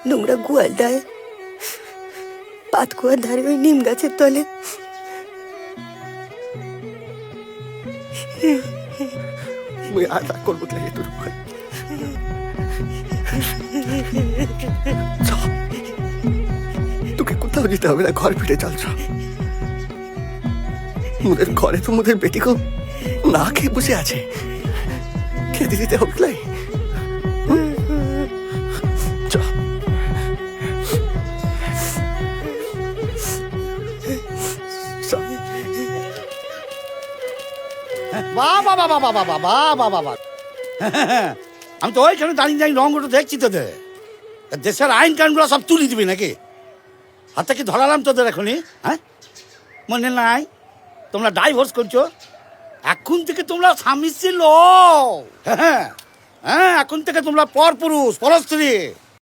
নোংরা গোয়ালটায় পাতকুয়ার ধারে ওই নিম গাছের তলে মুই আর রাগ করবো লাগে তোর উপর। তোকে কোথাও যেতে হবে না, ঘর ফিরে চল। মুদের ঘরে তো মুদের বেটিকেও না খেয়ে বসে আছে, খেতে দিতে হবে লাই। বাবা বাবা বাবা বাবা বাবা, আমি তো ওইখানে দাঁড়িয়ে দাঁড়িয়ে রঙটা দেখছি তোদের। দেশের আইন কানুনগুলো সব তুলে দিবি নাকি? হাতে কি ধরালাম তোদের এখনই? হ্যাঁ, মনে নাই তোমরা ডাইভোর্স করছো? এখন থেকে তোমরা স্বামী ছিল। হ্যাঁ হ্যাঁ, এখন থেকে তোমরা পর পুরুষ পরস্ত্রী।